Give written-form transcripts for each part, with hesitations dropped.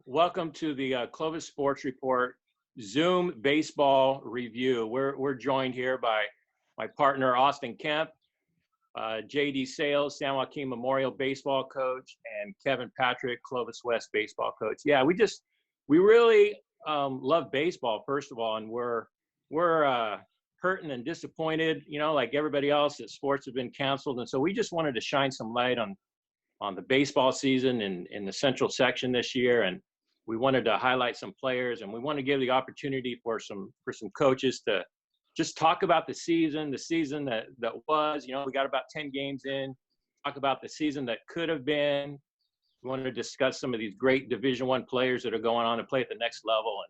welcome to the Clovis Sports Report Zoom baseball review. We're joined here by my partner Austin Kemp, JD Salles, San Joaquin Memorial baseball coach, and Kevin Patrick, Clovis West baseball coach. Yeah, we really love baseball, first of all, and we're hurting and disappointed, like everybody else, that sports have been canceled, and so we just wanted to shine some light on the baseball season in the central section this year, and we wanted to highlight some players, and we want to give the opportunity for some coaches to just talk about the season that was. We got about 10 games in. Talk about the season that could have been. We wanted to discuss some of these great Division I players that are going on to play at the next level,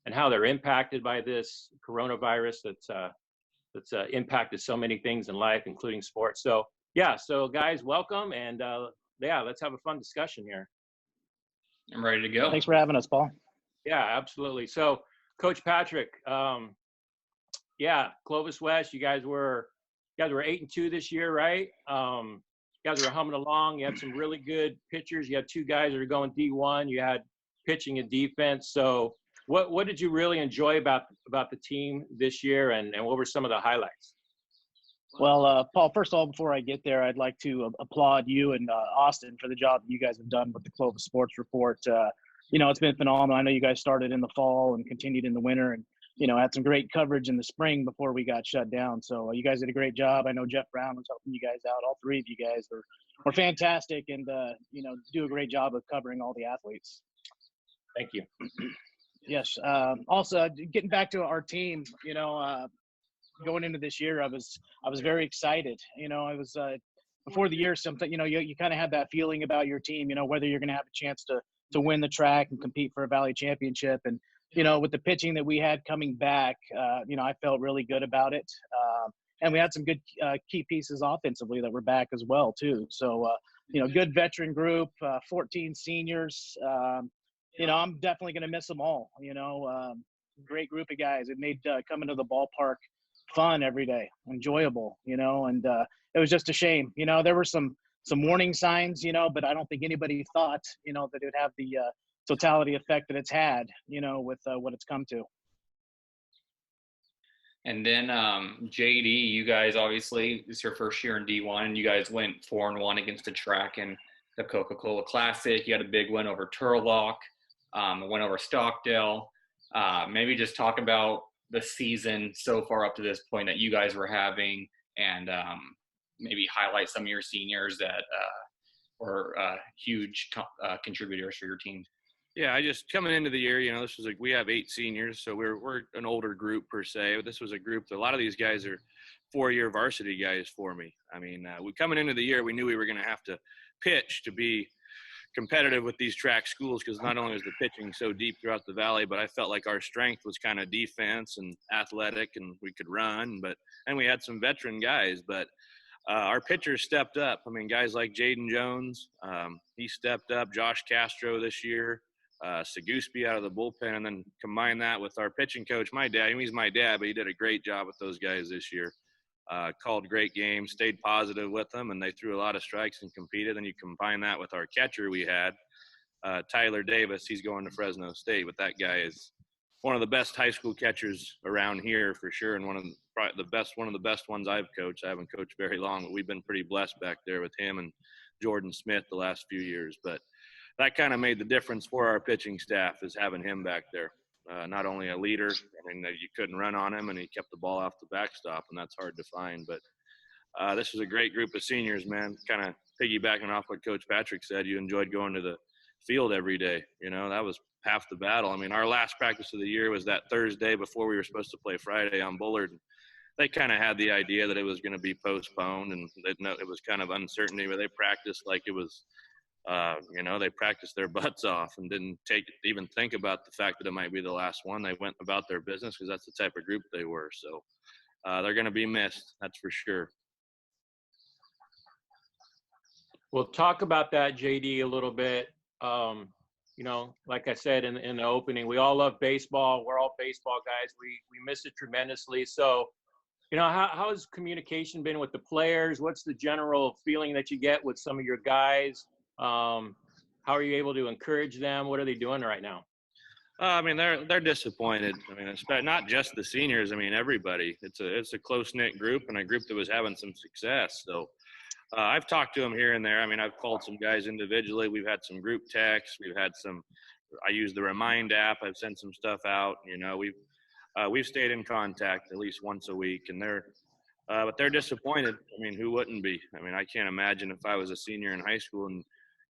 and how they're impacted by this coronavirus that's impacted so many things in life, including sports. So guys, welcome, and let's have a fun discussion here. I'm ready to go. Thanks for having us, Paul. Yeah, absolutely. So, Coach Patrick, Clovis West, you guys were 8-2 this year, right? You guys were humming along. You had some really good pitchers. You had two guys that are going D1. You had pitching and defense. So, what did you really enjoy about the team this year, and what were some of the highlights? Well, Paul, first of all, before I get there, I'd like to applaud you and Austin for the job that you guys have done with the Clovis Sports Report. It's been phenomenal. I know you guys started in the fall and continued in the winter, and had some great coverage in the spring before we got shut down. So you guys did a great job. I know Jeff Brown was helping you guys out. All three of you guys were fantastic, and do a great job of covering all the athletes. Thank you. Yes. Also, getting back to our team, going into this year, I was very excited. I was before the year, something, you kind of have that feeling about your team, whether you're going to have a chance to win the track and compete for a Valley championship. And, with the pitching that we had coming back, I felt really good about it. And we had some good key pieces offensively that were back as well, too. So, good veteran group, 14 seniors. I'm definitely going to miss them all. Great group of guys. It made coming to the ballpark fun every day, enjoyable, and it was just a shame. There were some warning signs, but I don't think anybody thought, that it would have the totality effect that it's had, with what it's come to. And then JD, you guys, obviously it's your first year in D1, and you guys went 4-1 against the track in the Coca-Cola Classic. You had a big win over Turlock, a win over Stockdale. Maybe just talk about the season so far up to this point that you guys were having, and maybe highlight some of your seniors that were huge contributors for your team. Yeah, I just coming into the year, this was we have 8 seniors, so we're an older group per se. But this was a group that a lot of these guys are 4-year varsity guys for me. I mean, we coming into the year, we knew we were going to have to pitch to be competitive with these track schools, because not only is the pitching so deep throughout the valley, but I felt like our strength was kind of defense and athletic, and we could run, and we had some veteran guys, but our pitchers stepped up. I mean, guys like Jaden Jones, he stepped up. Josh Castro this year, Seguspie out of the bullpen, and then combine that with our pitching coach, my dad. He's my dad, but he did a great job with those guys this year. Called great games, stayed positive with them, and they threw a lot of strikes and competed. And you combine that with our catcher we had, Tyler Davis. He's going to Fresno State, but that guy is one of the best high school catchers around here for sure, and one of the best ones I've coached. I haven't coached very long, but we've been pretty blessed back there with him and Jordan Smith the last few years. But that kind of made the difference for our pitching staff, is having him back there. Not only a leader, I mean, you couldn't run on him, and he kept the ball off the backstop, and that's hard to find. But this was a great group of seniors, man. Kind of piggybacking off what Coach Patrick said, you enjoyed going to the field every day. That was half the battle. I mean, our last practice of the year was that Thursday before we were supposed to play Friday on Bullard. They kind of had the idea that it was going to be postponed, and it was kind of uncertainty, but they practiced like it was they practiced their butts off and didn't even think about the fact that it might be the last one. They went about their business because that's the type of group they were. So they're going to be missed, that's for sure. We'll talk about that, JD, a little bit. Like I said in the opening, we all love baseball. We're all baseball guys. We miss it tremendously. So, how has communication been with the players? What's the general feeling that you get with some of your guys? How how are you able to encourage them? What are they doing right now? I mean, they're disappointed. I mean, it's not just the seniors. I mean, everybody. It's a close knit group and a group that was having some success. So I've talked to them here and there. I mean, I've called some guys individually. We've had some group texts. We've had some. I use the Remind app. I've sent some stuff out. You know, we've stayed in contact at least once a week, and but they're disappointed. I mean, who wouldn't be? I mean, I can't imagine if I was a senior in high school and,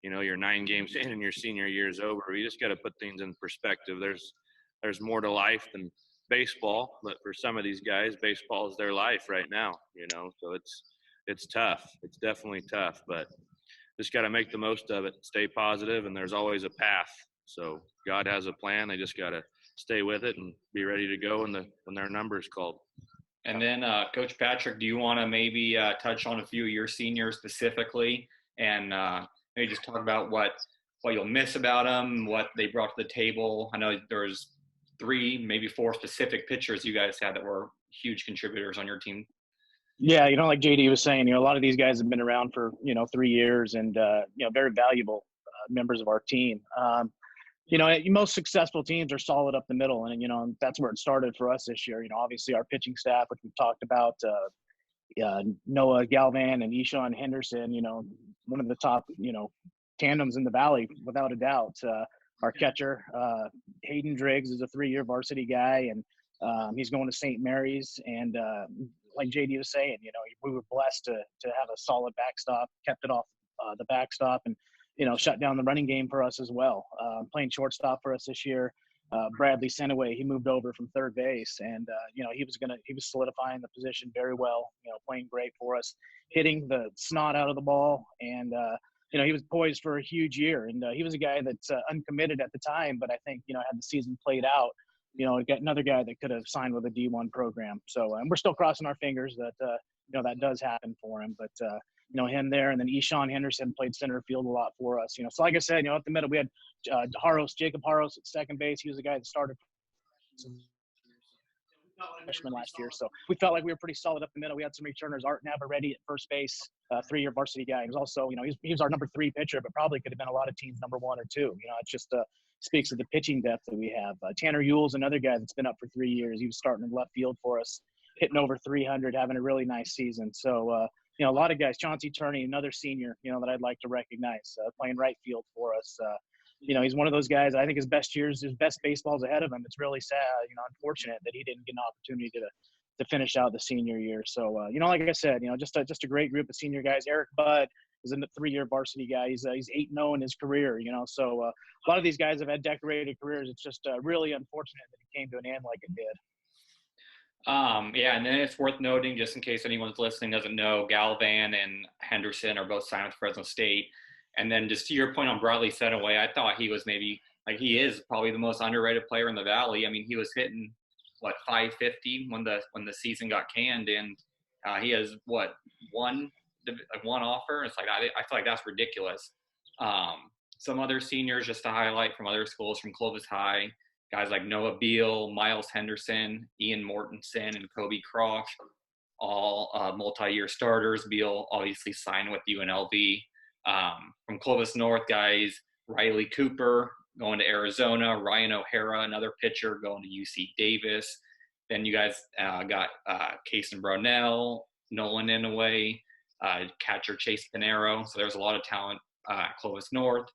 you know, you're 9 games in and your senior year's over. You just got to put things in perspective. There's more to life than baseball, but for some of these guys, baseball is their life right now, you know, so it's tough. It's definitely tough, but just got to make the most of it, stay positive, and there's always a path. So God has a plan. They just got to stay with it and be ready to go when their number is called. And then, Coach Patrick, do you want to maybe touch on a few of your seniors specifically, and maybe just talk about what you'll miss about them, what they brought to the table? I know there's 3, maybe 4 specific pitchers you guys had that were huge contributors on your team. Yeah, you know, like JD was saying, you know, a lot of these guys have been around for, you know, 3 years and, you know, very valuable members of our team. You know, most successful teams are solid up the middle, and, you know, that's where it started for us this year. You know, obviously our pitching staff, which we've talked about, Noah Galvan and Eshawn Henderson, you know, one of the top, you know, tandems in the Valley, without a doubt. Our catcher, Hayden Driggs, is a 3-year varsity guy, and he's going to St. Mary's. And like JD was saying, you know, we were blessed to have a solid backstop, kept it off the backstop, and, you know, shut down the running game for us as well. Playing shortstop for us this year, Bradley Senaway, he moved over from third base, and you know, he was solidifying the position very well. You know, playing great for us, hitting the snot out of the ball, and you know, he was poised for a huge year. And he was a guy that's uncommitted at the time, but I think, you know, had the season played out, you know, get another guy that could have signed with a D1 program. So, and we're still crossing our fingers that you know, that does happen for him. But you know, him there, and then Eshawn Henderson played center field a lot for us. You know, so like I said, you know, at the middle we had Jacob Haros at second base. He was the guy that started freshman last year, so we felt like we were pretty solid up the middle. We had some returners. Art Navarrete at first base, 3-year varsity guy. He was also, you know, he was our number 3 pitcher, but probably could have been a lot of teams' number 1 or 2. You know, it just speaks of the pitching depth that we have. Tanner Ewell's another guy that's been up for 3 years. He was starting in left field for us, hitting over 300, having a really nice season. So you know, a lot of guys. Chauncey Turney, another senior, you know, that I'd like to recognize, playing right field for us. You know, he's one of those guys. I think his best baseball's ahead of him. It's really sad, you know, unfortunate that he didn't get an opportunity to finish out the senior year. So, you know, like I said, you know, just a great group of senior guys. Eric Budd is a 3-year varsity guy. He's 8-0 in his career, you know. So a lot of these guys have had decorated careers. It's just really unfortunate that it came to an end like it did. Yeah, and then it's worth noting, just in case anyone's listening doesn't know, Galvan and Henderson are both signed with Fresno State. And then just to your point on Bradley Senaway, I thought he was maybe, like, he is probably the most underrated player in the Valley. I mean, he was hitting, 550 when the season got canned, and he has, one offer? It's like, I feel like that's ridiculous. Some other seniors, just to highlight from other schools, from Clovis High, guys like Noah Beal, Miles Henderson, Ian Mortensen, and Kobe Croft, all multi-year starters. Beal obviously signed with UNLV. From Clovis North, guys, Riley Cooper going to Arizona, Ryan O'Hara, another pitcher, going to UC Davis. Then you guys got Kason Brownell, Nolan Inouye, catcher Chase Pinero. So there's a lot of talent at Clovis North.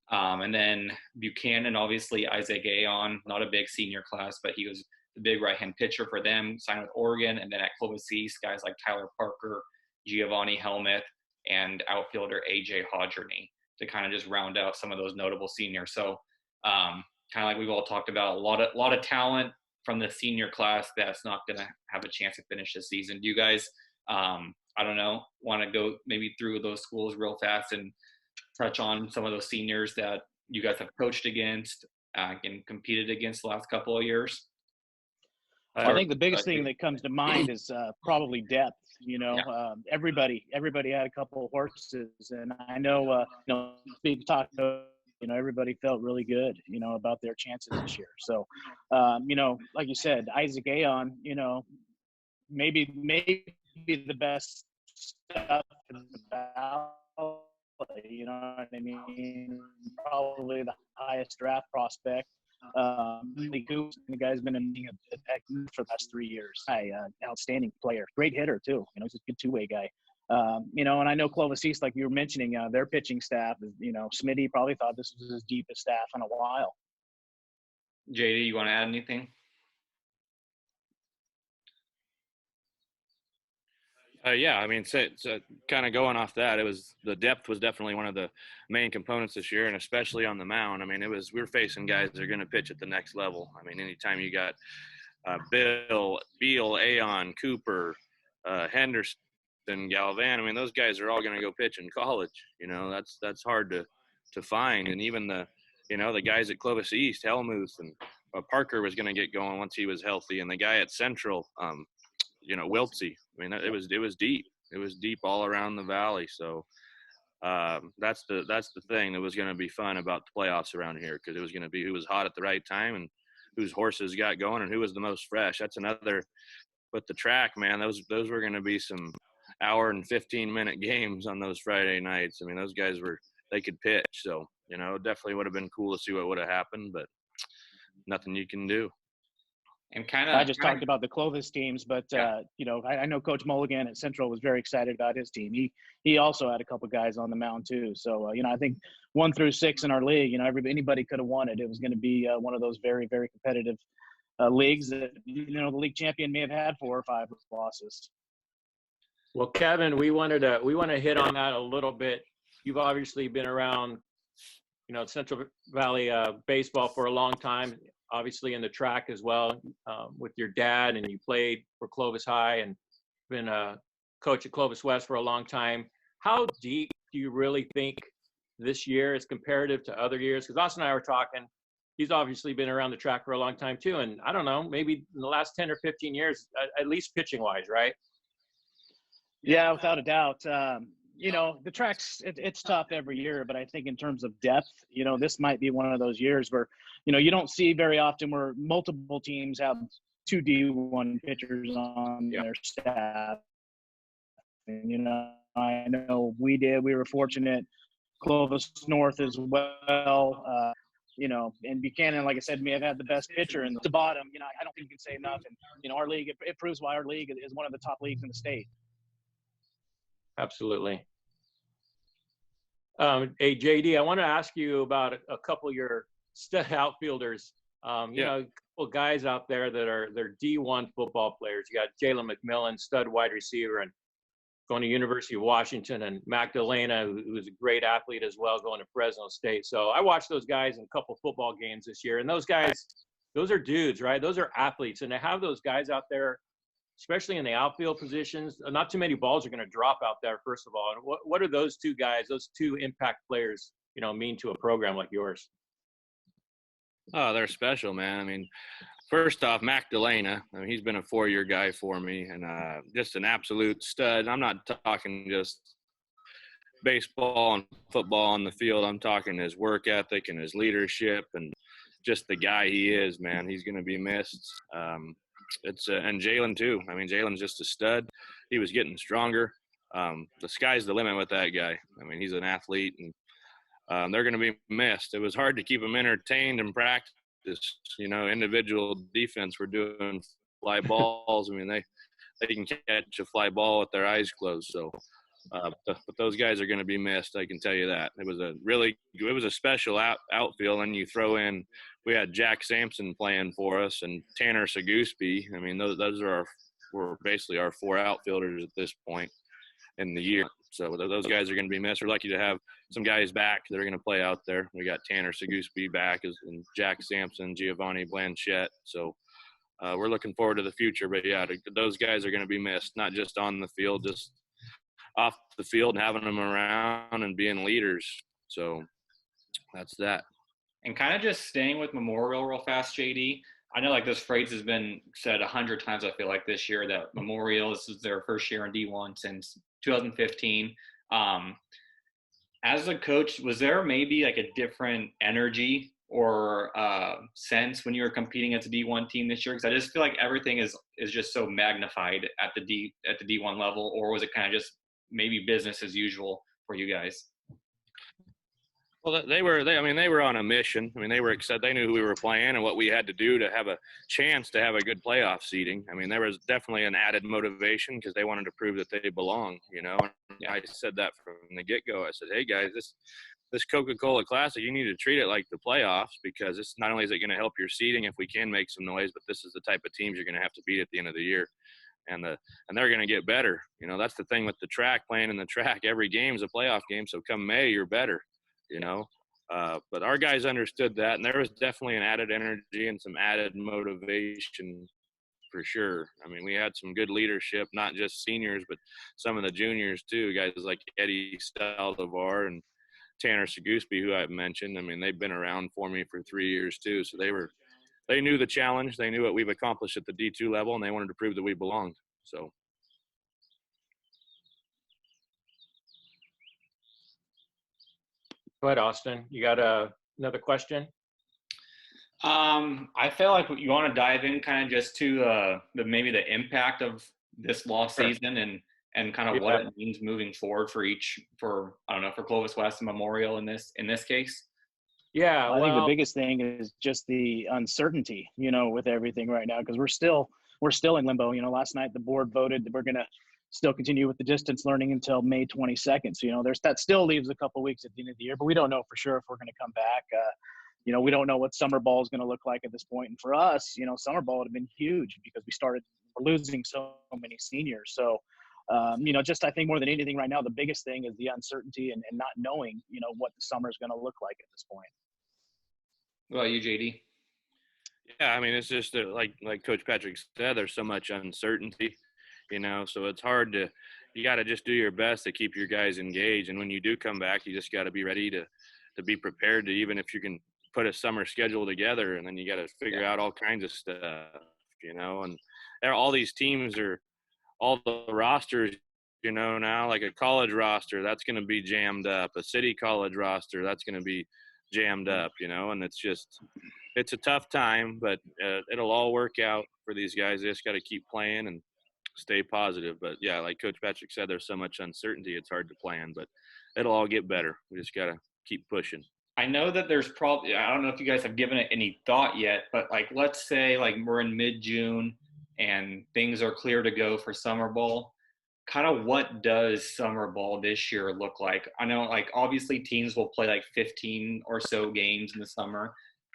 And then Buchanan, obviously Isaac Aon, not a big senior class, but he was the big right-hand pitcher for them, signed with Oregon. And then at Clovis East, guys like Tyler Parker, Giovanni Helmuth, and outfielder AJ Hodgerney to kind of just round out some of those notable seniors. So kind of like we've all talked about, a lot of talent from the senior class that's not going to have a chance to finish this season. Do you guys, I don't know, want to go maybe through those schools real fast and touch on some of those seniors that you guys have coached against and competed against the last couple of years? I think the biggest thing that comes to mind is probably depth. You know, Yeah. Everybody had a couple of horses, and I know, you know, big talk. You know, everybody felt really good, you know, about their chances this year. So, you know, like you said, Isaac Aon, you know, maybe the best stuff in the You know what I mean? Probably the highest draft prospect. Really cool. The guy's been in the for the past 3 years. Outstanding player, great hitter too. You know, he's a good two-way guy. You know, and I know Clovis East, like you were mentioning, their pitching staff is, you know, Smitty probably thought this was his deepest staff in a while. JD, you want to add anything? Yeah, I mean, so kind of going off that, the depth was definitely one of the main components this year, and especially on the mound. I mean, we were facing guys that are going to pitch at the next level. I mean, anytime you got Beal, Aon, Cooper, Henderson, Galvan, I mean, those guys are all going to go pitch in college. You know, that's hard to find, and even the guys at Clovis East, Helmuth and Parker was going to get going once he was healthy, and the guy at Central. Wiltsey. I mean, it was deep. It was deep all around the valley. So that's the thing that was going to be fun about the playoffs around here, because it was going to be who was hot at the right time and whose horses got going and who was the most fresh. That's another. But the track, man, those were going to be some hour and 15-minute games on those Friday nights. I mean, those guys they could pitch. So definitely would have been cool to see what would have happened, but nothing you can do. And I just talked about the Clovis teams, but I know Coach Mulligan at Central was very excited about his team. He also had a couple guys on the mound too. So I think 1 through 6 in our league, anybody could have won it. It was going to be one of those very, very competitive leagues that the league champion may have had 4 or 5 losses. Well, Kevin, we want to hit on that a little bit. You've obviously been around, Central Valley baseball for a long time. Obviously in the track as well, with your dad, and you played for Clovis High and been a coach at Clovis West for a long time. How deep do you really think this year is comparative to other years? Because Austin and I were talking, he's obviously been around the track for a long time too. And I don't know, maybe in the last 10 or 15 years, at least pitching wise, right? Yeah, without a doubt. The track's it's tough every year, but I think in terms of depth, this might be one of those years where, you don't see very often where multiple teams have 2 D1 pitchers on their staff. And, I know we did. We were fortunate. Clovis North as well. And Buchanan, like I said, may have had the best pitcher. And the bottom, I don't think you can say enough. And, our league, it proves why our league is one of the top leagues in the state. Absolutely. Hey, JD, I want to ask you about a couple of your stud outfielders. A couple guys out there they're D1 football players. You got Jalen McMillan, stud wide receiver, and going to University of Washington, and Magdalena, who's a great athlete as well, going to Fresno State. So I watched those guys in a couple football games this year, and those guys, those are dudes, right? Those are athletes, and to have those guys out there, especially in the outfield positions, not too many balls are going to drop out there, first of all. And what are those 2 guys, those 2 impact players, mean to a program like yours? Oh, they're special, man. I mean, first off, Magdalena, he's been a 4-year guy for me, and just an absolute stud. I'm not talking just baseball and football on the field. I'm talking his work ethic and his leadership and just the guy he is, man. He's going to be missed. And Jalen too. I mean, Jalen's just a stud. He was getting stronger. The sky's the limit with that guy. I mean, he's an athlete, and they're going to be missed. It was hard to keep them entertained and practice. Individual defense were doing fly balls. I mean, they can catch a fly ball with their eyes closed. So, but those guys are going to be missed. I can tell you that. It was a special outfield, and you throw in. We had Jack Sampson playing for us and Tanner Saguspi. I mean, those were basically our 4 outfielders at this point in the year. So those guys are going to be missed. We're lucky to have some guys back that are going to play out there. We got Tanner Saguspi back and Jack Sampson, Giovanni Blanchette. So we're looking forward to the future. But, yeah, those guys are going to be missed, not just on the field, just off the field and having them around and being leaders. So that's that. And kind of just staying with Memorial real fast, JD. I know this phrase has been said 100 times, I feel like, this year, that Memorial, this is their first year in D1 since 2015. As a coach, was there maybe a different energy or sense when you were competing as a D1 team this year? Because I just feel like everything is just so magnified at the D1 level, or was it kind of just maybe business as usual for you guys? Well, they were on a mission. I mean, they were excited. They knew who we were playing and what we had to do to have a chance to have a good playoff seeding. I mean, there was definitely an added motivation because they wanted to prove that they belong, you know. And I said that from the get-go. I said, hey, guys, this Coca-Cola Classic, you need to treat it like the playoffs because it's not only is it going to help your seeding if we can make some noise, but this is the type of teams you're going to have to beat at the end of the year. And they're going to get better. You know, that's the thing with the track, playing in the track. Every game is a playoff game, so come May, you're better. You know, but our guys understood that, and there was definitely an added energy and some added motivation for sure. I mean, we had some good leadership, not just seniors, but some of the juniors too. Guys like JD Salles and Tanner Seguspie, who I've mentioned. I mean, they've been around for me for 3 years too, so they knew the challenge. They knew what we've accomplished at the D2 level, and they wanted to prove that we belonged. So. Go ahead, Austin. You got another question? I feel like you want to dive in kind of just to maybe the impact of this lost season and kind of what it means moving forward for Clovis West and Memorial in this case. Yeah, I think the biggest thing is just the uncertainty, you know, with everything right now, because we're still in limbo. You know, last night the board voted that we're going to still continue with the distance learning until May 22nd. So, you know, that still leaves a couple of weeks at the end of the year, but we don't know for sure if we're going to come back. You know, we don't know what summer ball is going to look like at this point. And for us, you know, summer ball would have been huge because we're losing so many seniors. So, you know, just I think more than anything right now, the biggest thing is the uncertainty and not knowing, you know, what the summer is going to look like at this point. What about you, JD? Yeah, I mean, it's just like Coach Patrick said, there's so much uncertainty, you know, so it's hard you got to just do your best to keep your guys engaged. And when you do come back, you just got to be ready to be prepared to, even if you can put a summer schedule together, and then you got to figure out all kinds of stuff, you know, and all these teams all the rosters, you know, now like a college roster, that's going to be jammed up, a city college roster, that's going to be jammed up, you know, and it's a tough time, but it'll all work out for these guys. They just got to keep playing and stay positive. But yeah, like Coach Patrick said, there's so much uncertainty, it's hard to plan, but it'll all get better. We just got to keep pushing. I know that there's probably, I don't know if you guys have given it any thought yet, but like, let's say like we're in mid-June and things are clear to go for summer ball. Kind of what does summer ball this year look like? I know like obviously teams will play like 15 or so games in the summer,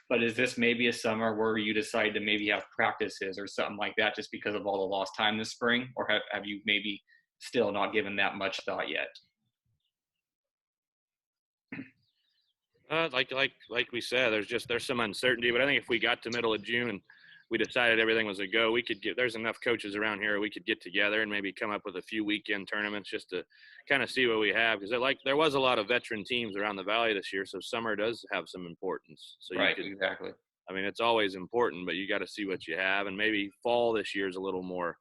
but is this maybe a summer where you decide to maybe have practices or something like that just because of all the lost time this spring? Or have you maybe still not given that much thought yet? Like we said, there's some uncertainty, but I think if we got to middle of June and we decided everything was a go, there's enough coaches around here we could get together and maybe come up with a few weekend tournaments just to kind of see what we have, because there was a lot of veteran teams around the valley this year, so summer does have some importance. So right, exactly. I mean, it's always important, but you got to see what you have, and maybe fall this year is a little more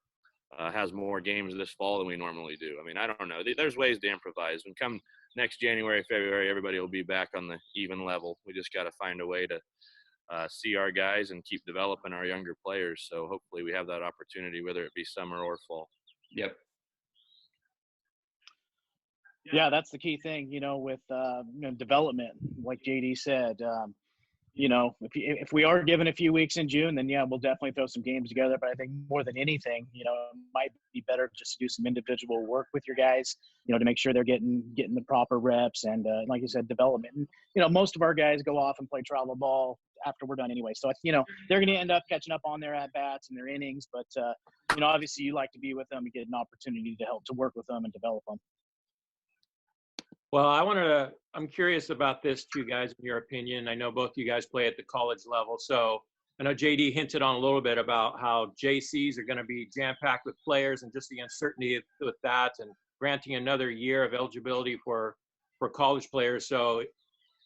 has more games this fall than we normally do. I mean, I don't know. There's ways to improvise. And come next January, February, everybody will be back on the even level. We just got to find a way to see our guys and keep developing our younger players. So hopefully we have that opportunity, whether it be summer or fall. Yep. Yeah, that's the key thing, you know, with development, like JD said. You know, if we are given a few weeks in June, then yeah, we'll definitely throw some games together. But I think more than anything, you know, it might be better just to do some individual work with your guys, you know, to make sure they're getting the proper reps and like you said, development. And, you know, most of our guys go off and play travel ball after we're done anyway. So, you know, they're going to end up catching up on their at-bats and their innings. But, you know, obviously you like to be with them and get an opportunity to work with them and develop them. Well, I'm curious about this too, guys, in your opinion. I know both you guys play at the college level. So I know JD hinted on a little bit about how JCs are going to be jam-packed with players and just the uncertainty with that and granting another year of eligibility for college players. So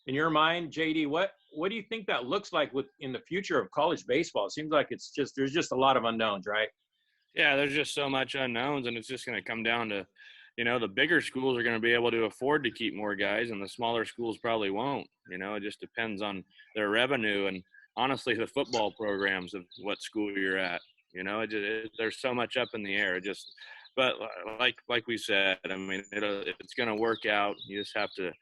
in your mind, JD, what do you think that looks like in the future of college baseball? It seems like there's just a lot of unknowns, right? Yeah, there's just so much unknowns, and it's just going to come down to, you know, the bigger schools are going to be able to afford to keep more guys, and the smaller schools probably won't. You know, it just depends on their revenue and honestly the football programs of what school you're at. You know, there's so much up in the air. But like we said, I mean, it's going to work out. You just have to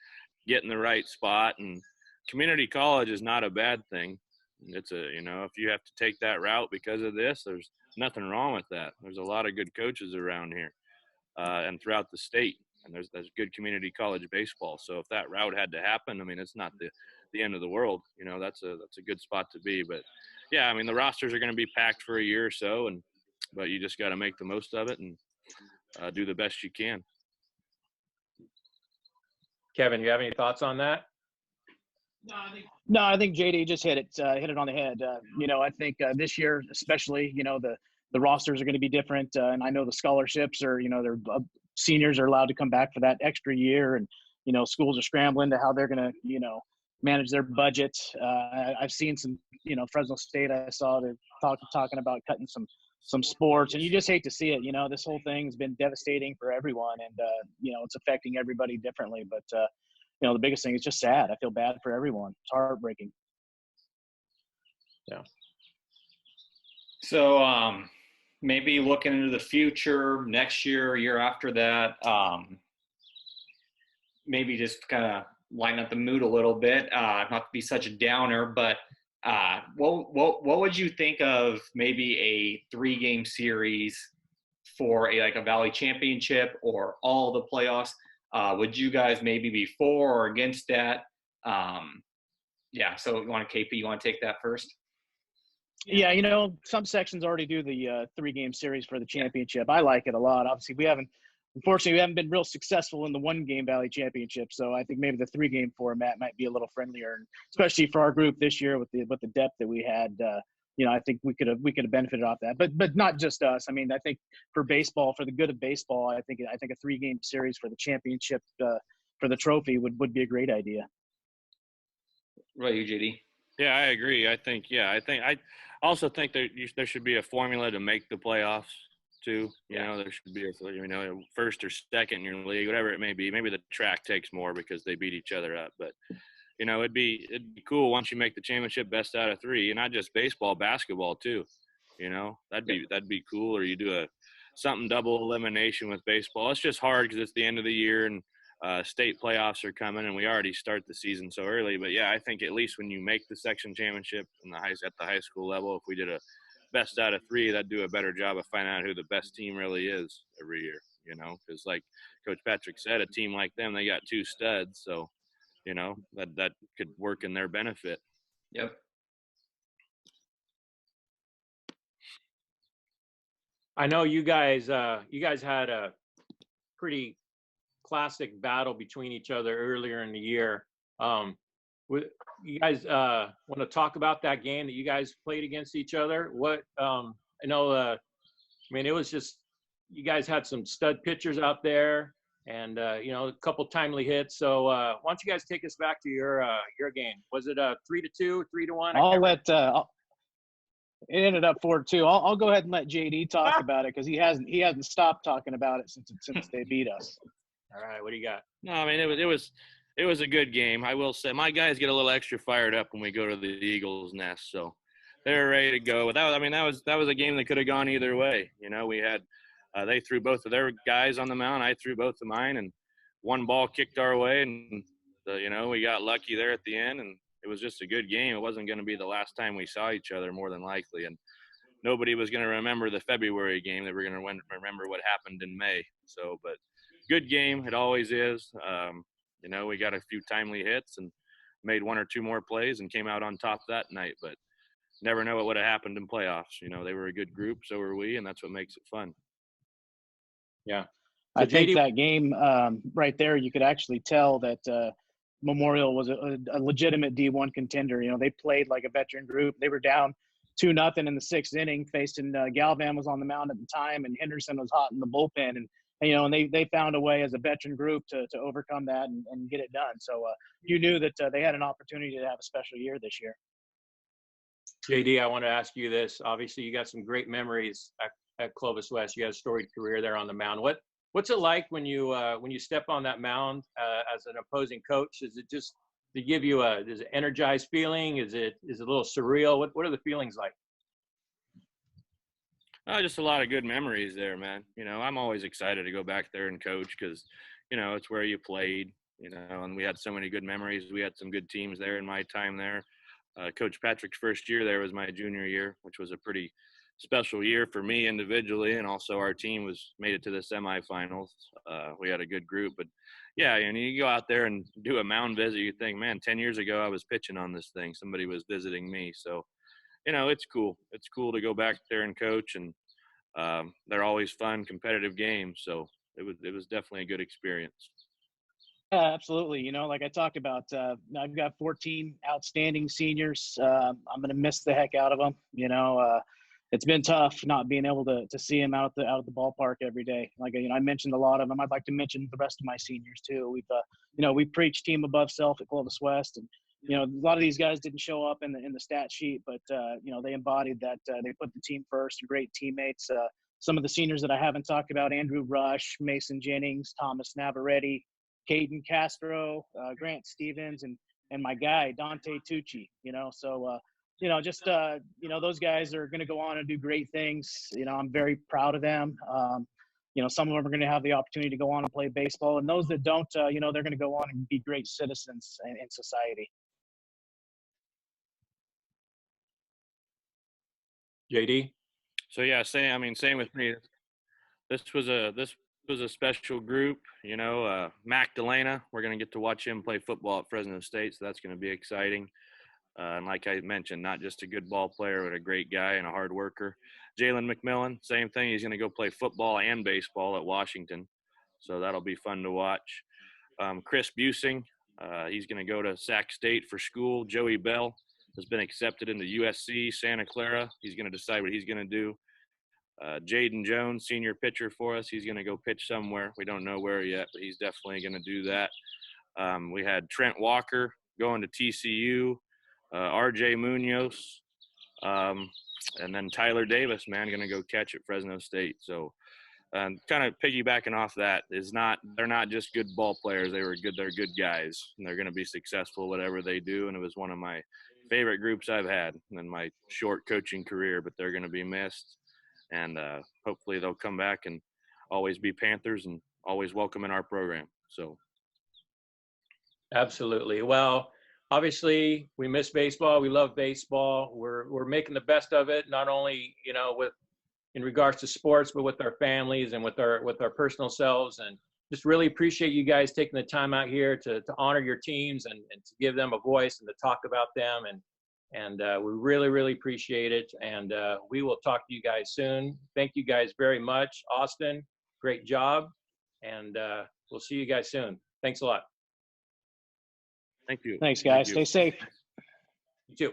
get in the right spot. And community college is not a bad thing. It's if you have to take that route because of this, there's nothing wrong with that. There's a lot of good coaches around here and throughout the state. And there's good community college baseball. So if that route had to happen, I mean, it's not the end of the world. That's a good spot to be. But yeah, I mean, the rosters are going to be packed for a year or so, but you just got to make the most of it and do the best you can. Kevin, you have any thoughts on that? No, I think JD just hit it on the head. I think this year, especially, the rosters are going to be different, and I know the scholarships are, they're seniors are allowed to come back for that extra year, and schools are scrambling to how they're going to manage their budget. I've seen some Fresno State, I saw they're talking about cutting some sports, and you just hate to see it. This whole thing's been devastating for everyone, and it's affecting everybody differently. But the biggest thing is just sad. I feel bad for everyone. It's heartbreaking. Yeah. So maybe looking into the future, next year, year after that, maybe just kind of lighten up the mood a little bit, not to be such a downer, but what would you think of maybe a 3-game series for a Valley Championship or all the playoffs? Would you guys maybe be for or against that? So KP, you want to take that first? Yeah, some sections already do the 3-game series for the championship. I like it a lot. Obviously, unfortunately, we haven't been real successful in the 1-game Valley Championship. So I think maybe the 3-game format might be a little friendlier, and especially for our group this year with the depth that we had. I think we could have benefited off that, but not just us. I mean, I think for baseball, for the good of baseball, I think a 3-game series for the championship for the trophy would be a great idea. What about you, JD? Yeah, I agree. I also think there should be a formula to make the playoffs too. There should be a first or second in your league, whatever it may be. Maybe the track takes more because they beat each other up, but it'd be cool once you make the championship, best out of 3, and not just baseball, basketball too. That'd be cool. Or you do something double elimination with baseball. It's just hard because it's the end of the year and state playoffs are coming, and we already start the season so early. But yeah, I think at least when you make the section championship at the high school level, if we did a best out of 3, that'd do a better job of finding out who the best team really is every year. Because like Coach Patrick said, a team like them, they got 2 studs, so that could work in their benefit. Yep. I know you guys had a pretty classic battle between each other earlier in the year. You guys want to talk about that game that you guys played against each other? What it was just, you guys had some stud pitchers out there, and a couple timely hits. So why don't you guys take us back to your game? Was it 3-2, 3-1? It ended up 4-2. I'll go ahead and let JD talk about it because he hasn't stopped talking about it since they beat us. All right, what do you got? No, I mean it was a good game. I will say my guys get a little extra fired up when we go to the Eagles' nest, so they're ready to go. That was a game that could have gone either way. We had they threw both of their guys on the mound. I threw both of mine, and one ball kicked our way, and we got lucky there at the end, and it was just a good game. It wasn't going to be the last time we saw each other, more than likely, and nobody was going to remember the February game. They were going to remember what happened in May. So, but good game. It always is. We got a few timely hits and made 1 or 2 more plays and came out on top that night, but never know what would have happened in playoffs. They were a good group, so were we, and that's what makes it fun. Yeah. So I think that game right there, you could actually tell that Memorial was a legitimate D1 contender. They played like a veteran group. They were down 2-0 in the 6th inning, facing Galvan was on the mound at the time, and Henderson was hot in the bullpen. And they found a way as a veteran group to overcome that and get it done. So you knew that they had an opportunity to have a special year this year. JD, I want to ask you this. Obviously, you got some great memories at Clovis West. You had a storied career there on the mound. What's it like when you step on that mound as an opposing coach? Is it just to give you is it energized feeling? Is it a little surreal? What are the feelings like? Just a lot of good memories there, man. I'm always excited to go back there and coach because, it's where you played. you know, and we had so many good memories. We had some good teams there in my time there. Coach Patrick's first year there was my junior year, which was a pretty special year for me individually, and also our team made it to the semifinals. We had a good group, but yeah, and you go out there and do a mound visit, you think, man, 10 years ago I was pitching on this thing. Somebody was visiting me. So, you know, it's cool. It's cool to go back there and coach, and they're always fun, competitive games. So it was definitely a good experience. Yeah, absolutely. You know, like I talked about, I've got 14 outstanding seniors. I'm going to miss the heck out of them. You know, it's been tough not being able to see them out at the ballpark every day. Like, you know, I mentioned a lot of them. I'd like to mention the rest of my seniors too. You know, we preach team above self at Clovis West, and you know, a lot of these guys didn't show up in the stat sheet, but you know, they embodied that. They put the team first. Great teammates. Some of the seniors that I haven't talked about: Andrew Rush, Mason Jennings, Thomas Navarrete, Caden Castro, Grant Stevens, and my guy Dante Tucci. You know, so you know, just you know, those guys are going to go on and do great things. You know, I'm very proud of them. You know, some of them are going to have the opportunity to go on and play baseball, and those that don't, you know, they're going to go on and be great citizens in society. JD? So yeah, same with me. This was a special group, you know. Mac Delana, we're going to get to watch him play football at Fresno State, so that's going to be exciting. And like I mentioned, not just a good ball player, but a great guy and a hard worker. Jalen McMillan, same thing. He's going to go play football and baseball at Washington, so that'll be fun to watch. Chris Busing, he's going to go to Sac State for school. Joey Bell has been accepted into USC Santa Clara. He's going to decide what he's going to do. Jaden Jones, senior pitcher for us. He's going to go pitch somewhere. We don't know where yet, but he's definitely going to do that. We had Trent Walker going to TCU, RJ Munoz, and then Tyler Davis, man, going to go catch at Fresno State. So kind of piggybacking off that, they're not just good ball players. They're good guys, and they're going to be successful whatever they do. And it was one of my favorite groups I've had in my short coaching career, but they're going to be missed. And hopefully they'll come back and always be Panthers and always welcome in our program. So. Absolutely. Well, obviously we miss baseball. We love baseball. We're making the best of it, not only, you know, in regards to sports, but with our families and with our personal selves. And just really appreciate you guys taking the time out here to honor your teams and to give them a voice and to talk about them. And we really, really appreciate it. And we will talk to you guys soon. Thank you guys very much. Austin, great job. And we'll see you guys soon. Thanks a lot. Thank you. Thanks, guys. Stay safe.